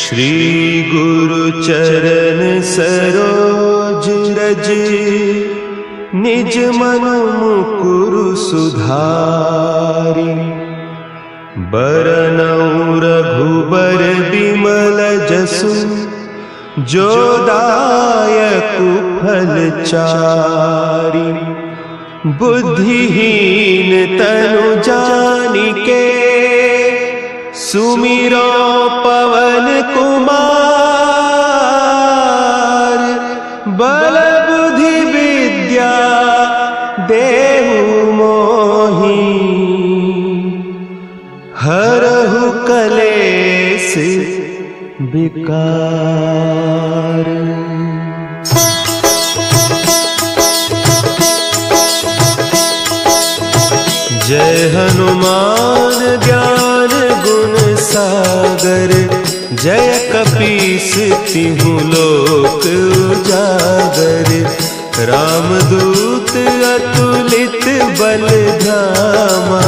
श्री गुरु चरण सरोज रज, निज मन मुकुरु सुधारि। बरनउँ रघुबर बिमल जसु, जो दायकु फल चारि। बुद्धिहीन तनु जानिके, सुमिरो पवन कुमार। बल बुद्धि विद्या देहु मोहि, हरहु कलेस विकार। जय हनुमान ज्ञान गुण सागर, जय कपीस तिहु लोक उजागर। रामदूत अतुलित बल धामा,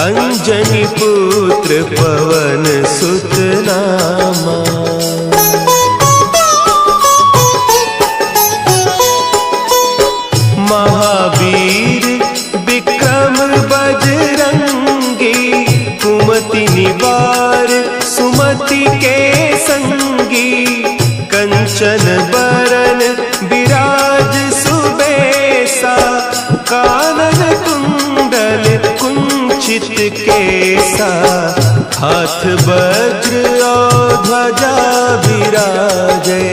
अंजनी पुत्र पवन सुत नामा। महावीर विक्रम बजरंगी, कुमति निवार सुमति के संगी। कंचन बरन विराज सुबेसा, कानन कुंडल कुंचित केसा। हाथ वज्र और ध्वजा विराजे,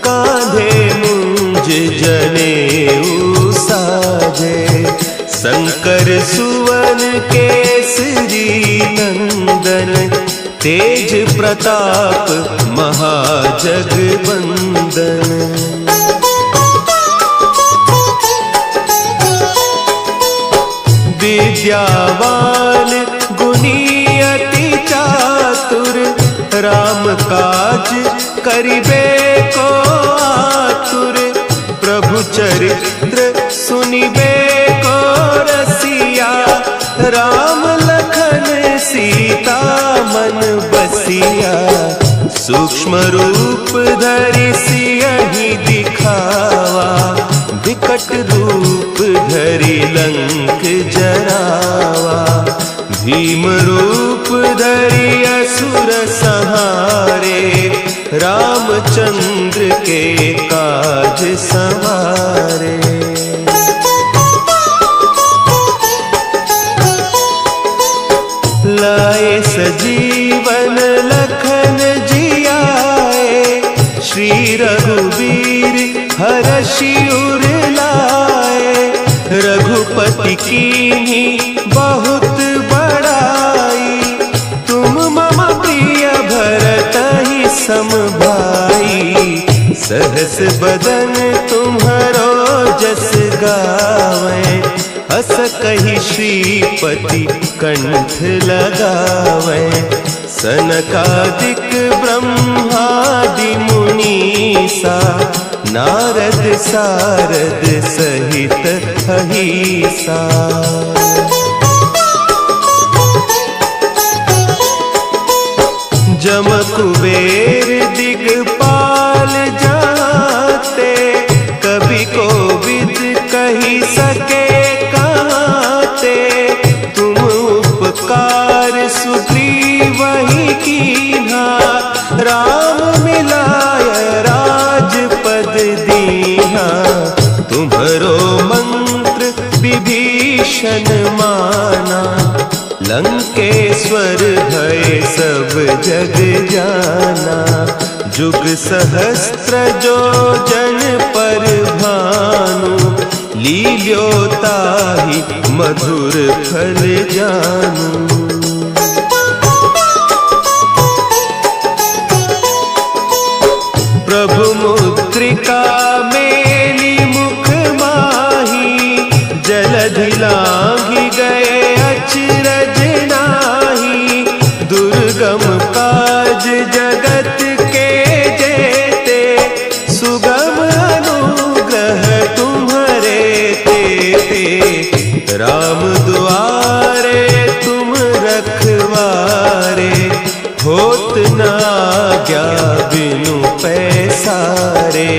कांधे मुंज जनेऊ साजे। शंकर सुवन केसरी नंदन, तेज प्रताप महाजगवंदन। विद्यावान गुणी अति चातुर, राम काज करिबे को आतुर। प्रभु चरित्र सुनिबे को रसिया, राम लखन सीता मन बसिया। सूक्ष्म रूप धरि सियहि दिखावा, विकट रूप धरि लंक जरावा। भीम रूप धरि असुर संहारे, रामचंद्र के काज सवारे। लाए सजीवन लखन जियाए, श्री रघुवीर हरषि उर लाए। रघुपति कीन्ही बहुत बड़ाई, तुम मम प्रिय भरतहि सम भाई। सहस बदन तुम्हरो जस गावें, हस कहि श्रीपति कंठ लगावें। सनकादिक ब्रह्मादि मुनीसा, नारद सारद सहित अहीसा। जम कुबेर दिगपाल जाते, कवि कोविद कहि सके कहते। तुम उपकार सुग्रीवहि कीन्हा, राम मिलाय राजपद दीन्हा। तुम्हरो मंत्र विभीषण माना, लंकेश्वर भय सब जग जाना। जुग सहस्त्र जो जन पर भानु, लील्योताहि मधुर फल जानू। प्रभु मुद्रिका मेली मुख माही, जलधि लांघि गए अचरज नाही। दुर्गम काज जगत के जेते, सुगम अनुग्रह तुम्हरे तेते। राम दुआरे तुम रखवारे, होत न आज्ञा बिनु पैसारे।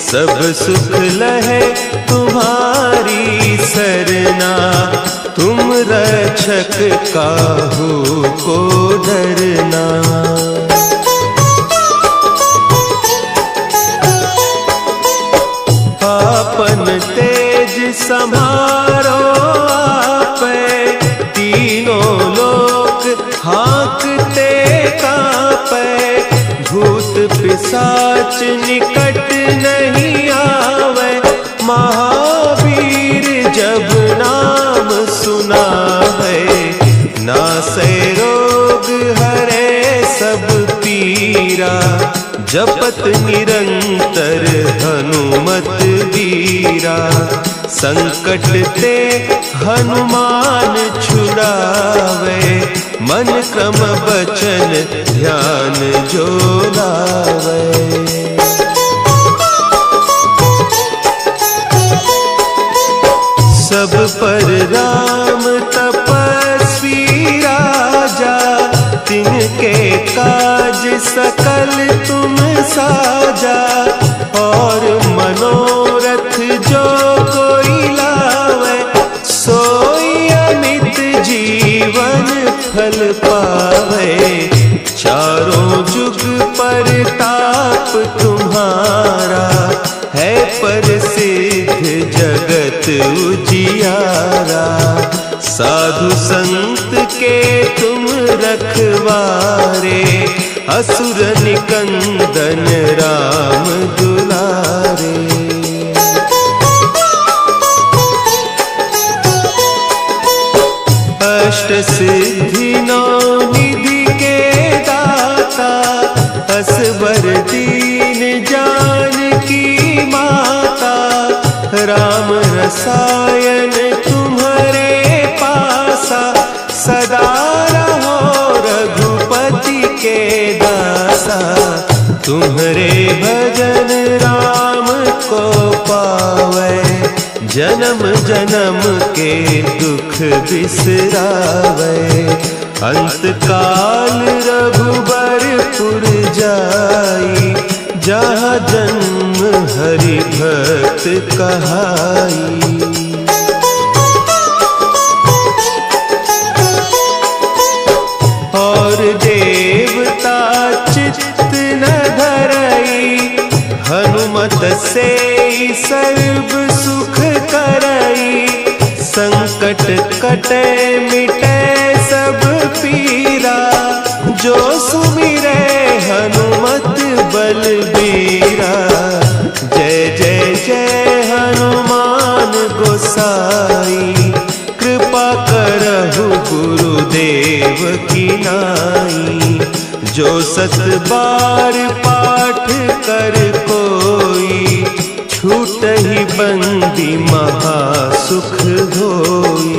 सब सुख लहे तुम्हारी सरना, तुम रक्षक काहू को डरना। आपन तेज संभारो आपे, तीनों लोक हाँकते कांपे। भूत पिशाच निकट नहीं आवे, महावीर जब नाम सुनावे। नासै रोग हरे सब पीरा, जपत निरंतर हनुमत वीरा। संकट ते हनुमान छुड़ावे, मन क्रम बचन ध्यान जो लावे। सब पर राम तपस्वी राजा, तिनके काज सकल तुम साजा। और मनोरथ जो कोई लावे, सोई अमित जीवन फल पावे। चारों जुग परताप तुम्हारा, है प्रसिद्ध जगत उजियारा। साधु संत के तुम रखवारे, असुर निकंदन राम दुलारे। अष्ट सिद्धि नौ निधि के दाता, असवर दीन जानकी माता। राम रसायन तुम्हारे पासा, सदा रहो रघुपति के दासा। तुम्हारे भजन राम को पावे, जन्म जन्म के दुख बिसरावे। अंत काल रघुबरपुर जाई, जहाँ जन्म हरि भक्त कहाई। और देवता चित्त न धरई, हनुमत से सर्व सुख करई। संकट कटे मिटे सब पीरा, जो सुमिरे हनुमत बलबीरा। जय जय जय हनुमान गोसाई, कृपा करहु गुरुदेव की नाई। जो सत बार पाठ कर कोई, छूटहि बंदी महासुख होई।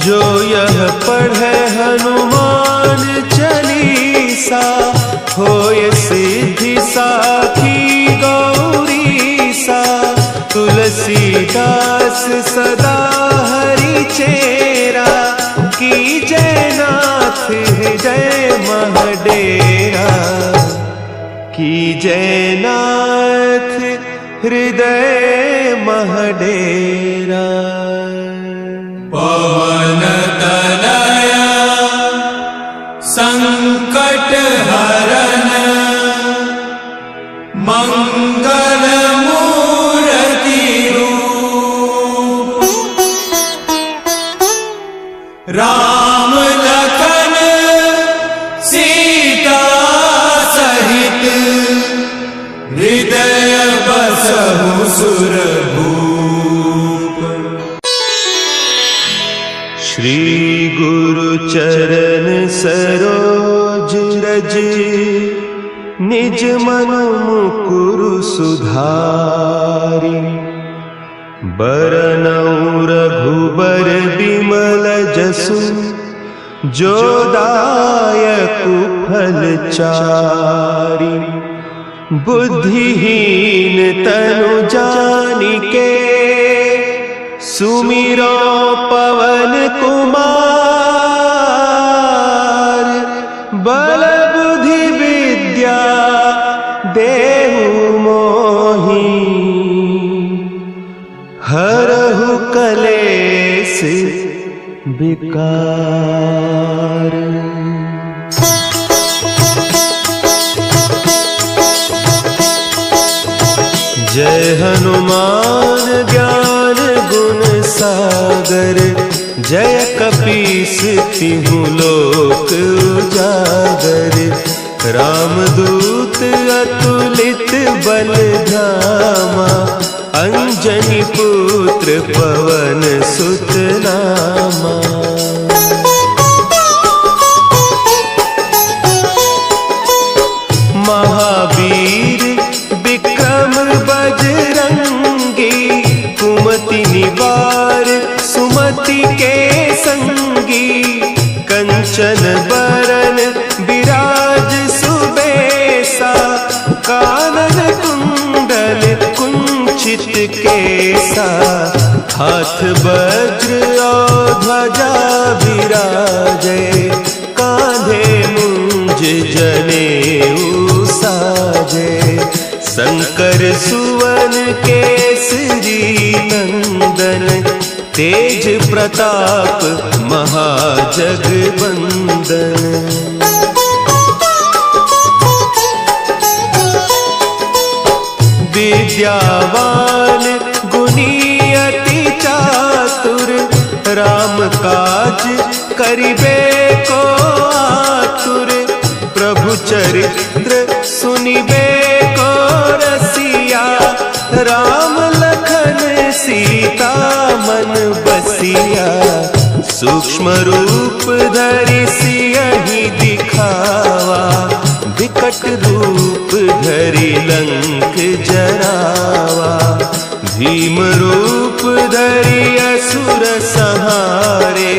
जो यह पढ़े हनुमान चालीसा, होय सिद्धि साखी गौरीसा। तुलसीदास सदा हरि चेरा, कीजय नाथ हृदय महडेरा। कीजय नाथ हृदय महडेरा। पवन तनया संकट हरन, मंगल मूर्ति रूप। राम लखन सीता सहित, हृदय बसहु सुरभूप। श्री गुरु चरण सरोज रज, निज मन मुकुरु सुधारि। बरनउँ रघुबर बिमल जसु, जो दायकु फल चारि। बुद्धिहीन तनु जानिके, सुमिरो कुमार, बल बुद्धि विद्या देहु मोहि, हरहु कलेस विकार। जय हनुमान ज्ञान गुण सागर, जय कपीस तिहु लोक उजागर। रामदूत अतुलित बल धामा, अंजनी पुत्र पवन सुत नामा। महावीर विक्रम बजरंगी, कुमति निवार सुमति के संगी। कंचन बरन विराज सुबेसा, कानन कुंडल कुंचित केसा। हाथ वज्र और ध्वजा विराजे, कांधे मुंज जनेऊ साजे। शंकर सुवन केसरी नंदन, तेज प्रताप महाजगबंदन। विद्यावान गुणी अति चातुर, राम काज करिबे को आतुर। प्रभु चरित्र सुनिबे को रसिया, राम लखन सीता मन बसिया। सूक्ष्म रूप धरि सियहि दिखावा, विकट रूप धरि लंक जरावा। भीम रूप धरि असुर संहारे,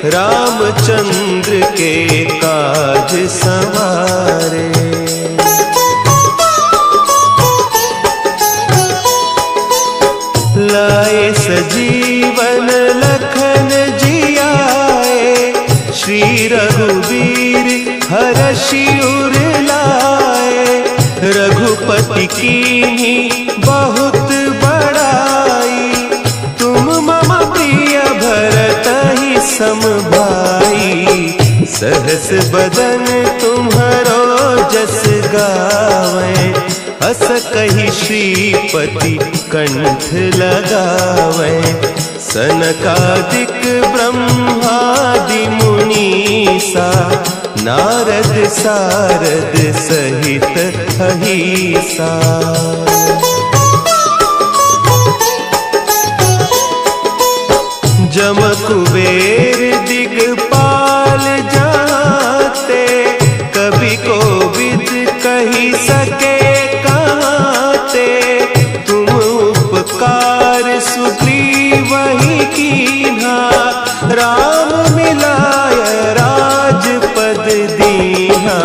रामचंद्र के काज संवारे। लाए सजीवन लखन जियाए, श्री रघुवीर हरषि उर लाए। रघुपति कीन्ही बहुत बड़ाई, तुम मम प्रिय भरतहि सम भाई। सहस बदन तुम्हरो जस गावें, हस कहि श्रीपति कंठ लगावें। सनकादिक ब्रह्मादि मुनीसा, नारद सारद सहित अहीसा। जम कुबेर दिगपाल जाते, कवि कोविद कहि सके कहते। तुम उपकार सुग्रीवहि कीन्हा, राम मिलाय राजपद दीन्हा।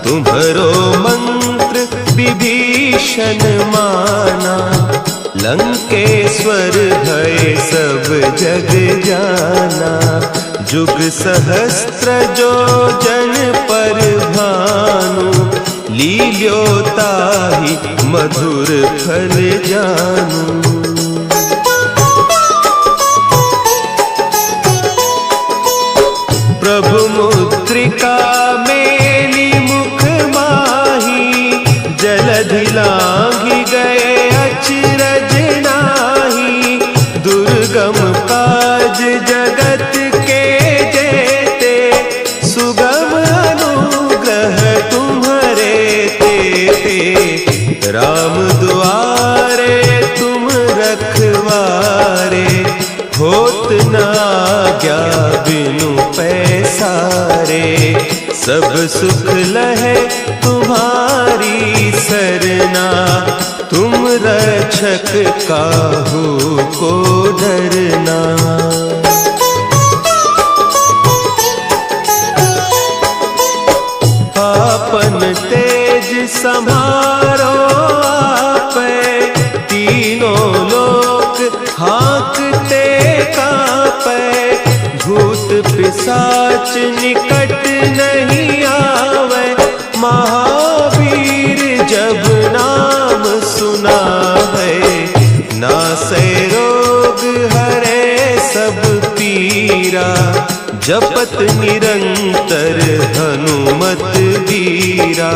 तुम्हरो मंत्र विभीषण माना, लंकेश्वर भय सब जग जाना। जुग सहस्त्र जो जन पर भानु, लील्योताहि मधुर फल जानू। प्रभु मुद्रिका मेली मुख माही, जलधि लांघि गए अचरज नाही। दुर्गम काज जगत के जेते, सुगम अनुग्रह तुम्हरे तेते। राम दुआरे तुम रखवारे, होत न आज्ञा बिनु पैसारे। सब सुख लहे तुम्हारी सरना, तुम रक्षक काहू को डरना। आपन तेज समारो आपे, तीनों लोक हाँकते कांपे। जाच निकट नहीं आवे, महावीर जब नाम सुनावे। नासै रोग हरे सब पीरा, जपत निरंतर हनुमत बीरा।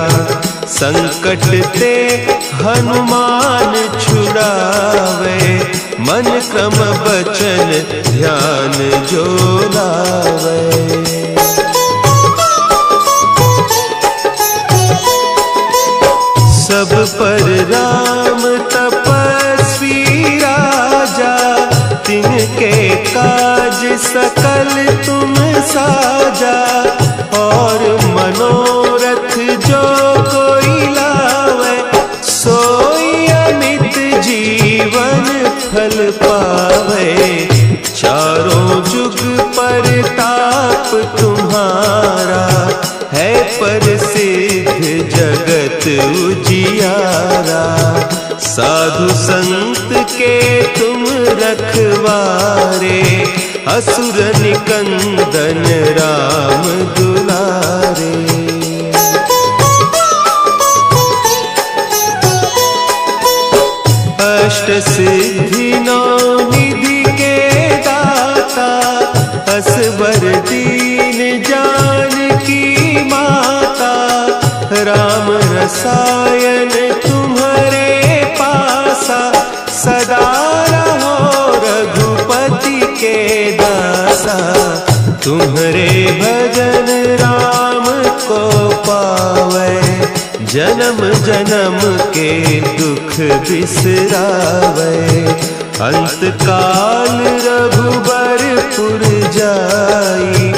संकट ते हनुमान छुड़ावे, मन क्रम बचन ध्यान जो लावे। सब पर राम तपस्वी राजा, तिनके काज सकल तुम साजा। और मनोरथ जो कोई लावे, सोई अमित जीवन फल पावे। चारों जुग परताप तुम्हारा, है प्रसिद्ध जगत उजियारा। साधु संत के तुम रखवारे, असुर निकंदन राम दुलारे। अष्ट सिद्धि नौ निधि के दाता, असवर दीन जानकी माता। राम रसायन तुम्हारे पासा, सदा रहो रघुपति के दासा। तुम्हारे भजन राम को पावे, जन्म जन्म के दुख बिसरावे। अंत काल रघुबरपुर जाई,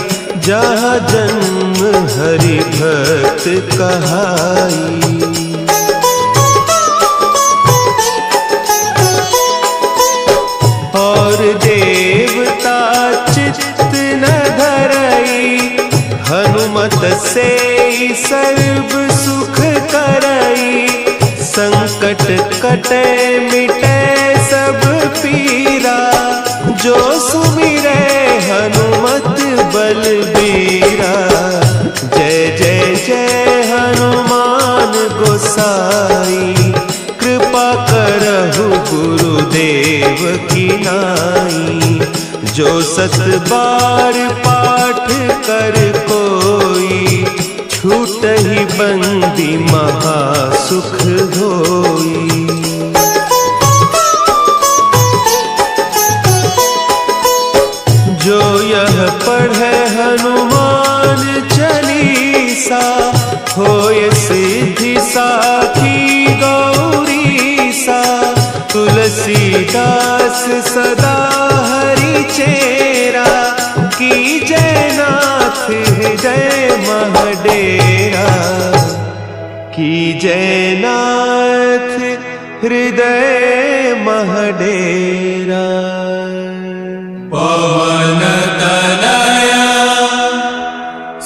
जहाँ जन्म हरि भक्त कहाई। और देवता चित्त न धरई, हनुमत से सर्व सुख करई। संकट कटे मिटे सब पीरा, जो सुमिरे हनुमत बलबीरा। जय जय जय हनुमान गोसाई, कृपा करहु गुरुदेव की नाई। जो सत बार पाठ कर कोई, छूटहि बंदी महासुख होई। जो यह पढ़े हनुमान चालीसा, होय सिद्धि साखी गौरीसा। तुलसीदास सदा हरि चेरा, की जयनाथ हृदय महडेरा। की जयनाथ हृदय महडेरा। पवन तनया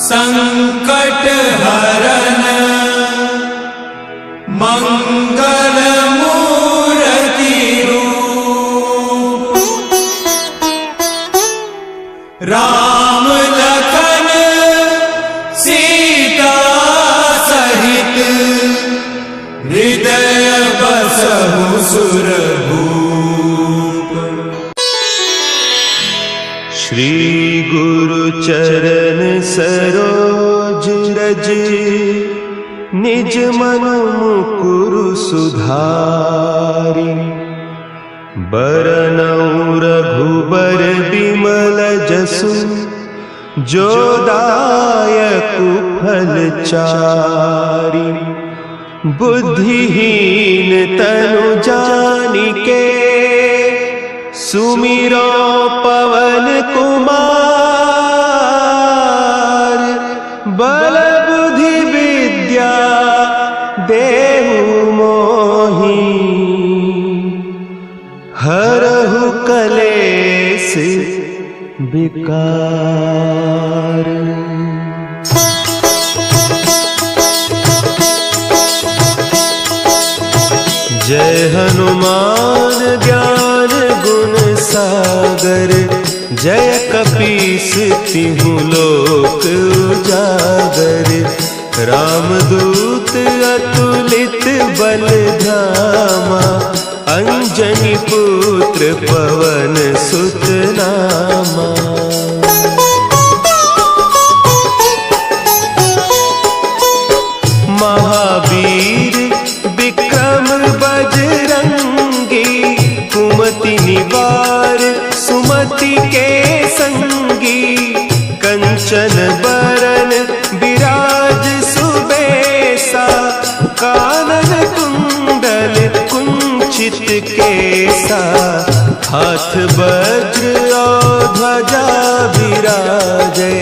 संकट हरन, मंगल मूर्ति रूप। राम लखन सीता सहित, हृदय बसहु सुरभूप। श्री गुरु चरण सरोज रज, निज मन मुकुरु सुधारि। बरनउँ रघुबर बिमल जसु, जो दायकु फल चारि। बुद्धिहीन तनु जानिके, सुमिरो पवन कुमार। बल बुद्धि विद्या देहु मोहि, हरहु कलेस विकार। जय हनुमान ज्ञान गुण सागर, जय कपीस तिहु लोक उजागर, रामदूत अतुलित बल धामा, अंजनी पुत्र पवन सुत नामा। महावीर विक्रम बजरंगी, कुमति निवार सुमति के संगी, कंचन बरन विराज सुबेसा, कानन कुंडल कुंचित केसा, हाथ वज्र और ध्वजा विराजे,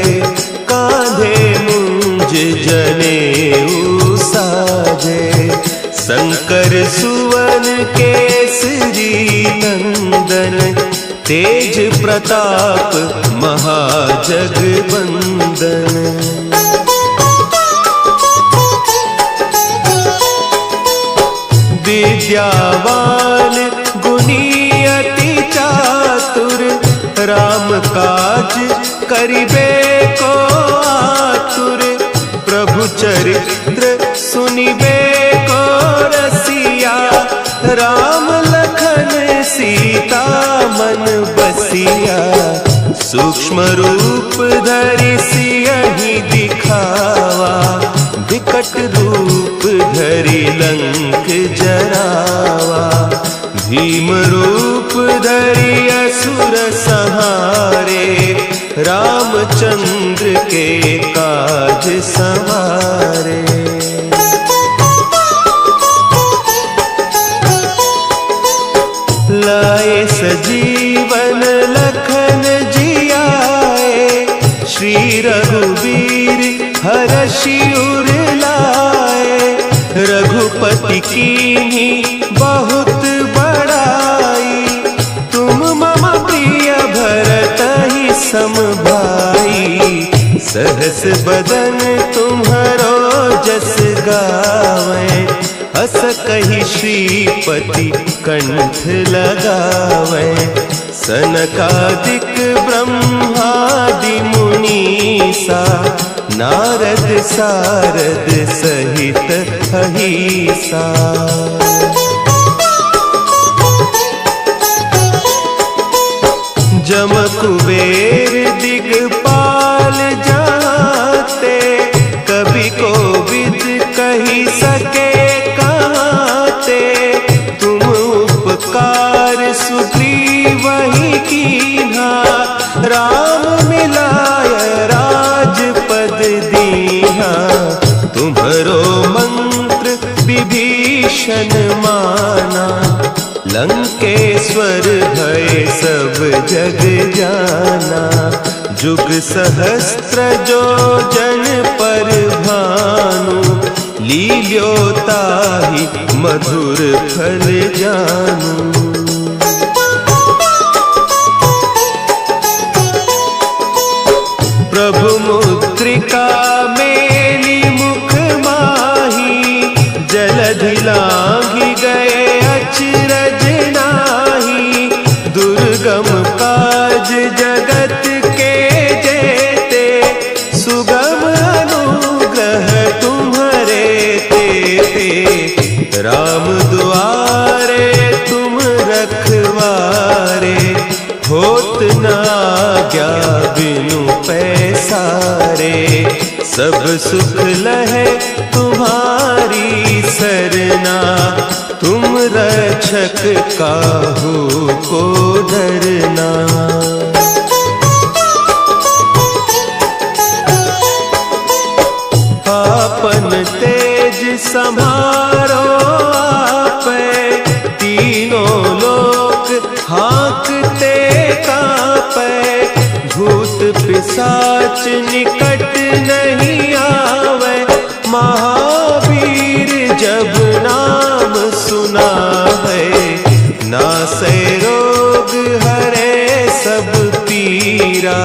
कांधे मुंज जनेऊ साजे, शंकर सुवन केसरी नंदन, तेज प्रताप महाजगवंदन। विद्यावान गुणी अति चातुर, राम काज करिबे को आतुर, प्रभु चरित्र सुनिबे को रसिया, राम लखन सीता मन बसिया, सूक्ष्म रूप धरि सियहि दिखावा, विकट रूप धरि लंक जरावा, भीम रूप धरि असुर संहारे, रामचंद्र के काज संवारे। लाए सजीवन लखन जियाए, श्री रघुवीर हरषि उर लाए, रघुपति कीन्ही बहुत बड़ाई, तुम मम प्रिय भरतहि सम भाई, सहस बदन तुम्हरो जस गावें, हस कहि श्रीपति कंठ लगावें, सनकादिक ब्रह्मादि मुनीसा, नारद सारद सहित अहीसा। जम कुबेर दिगपाल जाते, कवि कोविद कही सके कहते, तुम उपकार सुग्रीवहि कीन्हा, राम मिलाय राजपद दीन्हा, तुम्हरो मंत्र विभीषण माना, लंकेश्वर भय सब जग जाना, जुग सहस्त्र जो जन पर भानु, लील्योताहि मधुर फल जानू। प्रभु मुद्रिका मेली मुख माही, जलधि लांघि गए अचरज नाही, दुर्गम काज जगत के जेते, सुगम अनुग्रह तुम्हरे तेते, राम दुआरे तुम रखवारे, होत न आज्ञा बिनु पैसारे, सब सुख लहे तुम्हारी सरना, तुम रक्षक काहू को डरना। आपन तेज समारो आपे, तीनों लोक हाँकते कापे, भूत पिशाच निकट नहीं आवे, महावीर जब नाम सुनावे, नासै रोग हरे सब पीरा,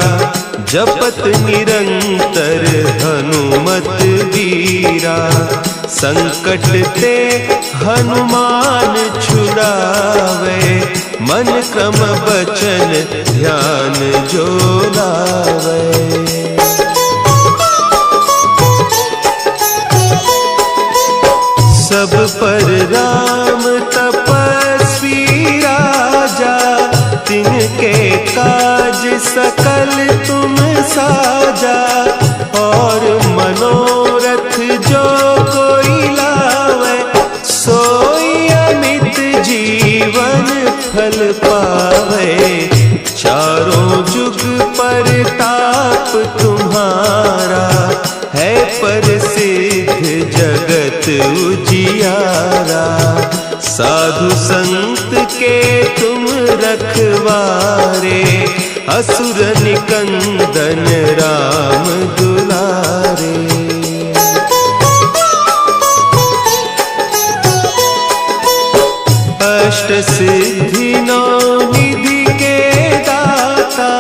जपत निरंतर हनुमत वीरा, संकट ते हनुमान छुड़ावे, मन क्रम बचन ध्यान जो लावे। सब पर राम तपस्वी राजा, तिनके काज सकल तुम साजा। और मनोरथ जो कोई लावे, सोई अमित जीवन फल पावे। चारों जुग पर ताप तुम्हारा, है प्रसिद्ध जगत उजियारा। साधु संत के तुम रखवारे, असुर निकंदन राम दुलारे। अष्ट सिद्धि नौ निधि के दाता,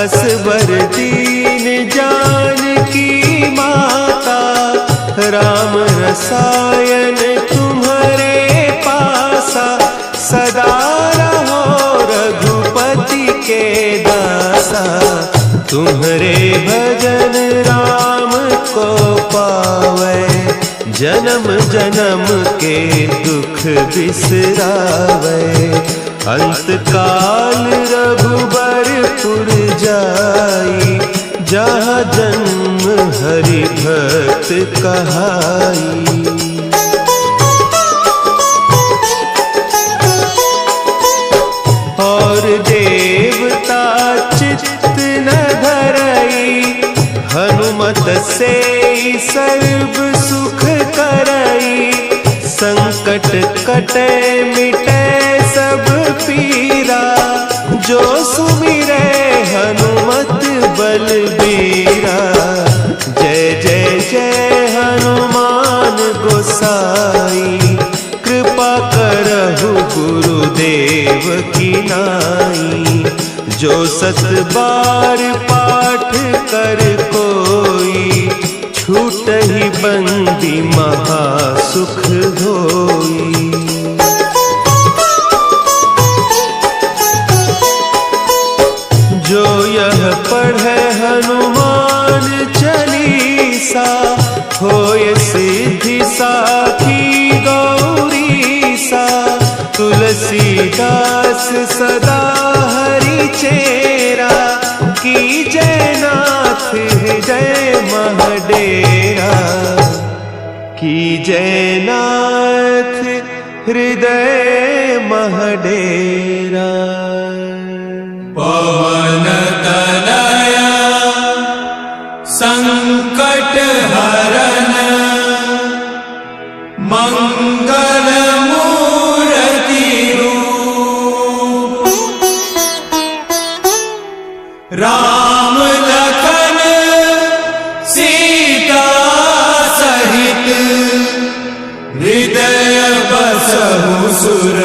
असवर दीन जानकी माता। राम रसायन तुम्हारे पासा, सदा रहो रघुपति के दासा। तुम्हारे भजन राम को पावे, जन्म जन्म के दुख बिसरावे। अंत काल रघुबरपुर जाई, जहाँ जन्म हरि भक्त कहाई। और देवता चित्त न धरई, हनुमत से सर्व सुख करई। संकट कटे मिटे सब पीरा, जो सुमिरे हनुमत बलबीरा। जय जय जय हनुमान गोसाई, कृपा करहु गुरुदेव की नाई। जो सत बार पाठ कर कोई, छूटहि बंदी महासुख होई। जो यह पढ़े हनुमान चालीसा, होय सिद्धि साखी गौरीसा। तुलसीदास सदा हरि चेरा, की जयनाथ हृदय महडेरा। की जयनाथ हृदय महडेरा। पवन तनया संकट हरन, मंगल मूर्ति रूप। राम लखन सीता सहित, हृदय बसहु सुर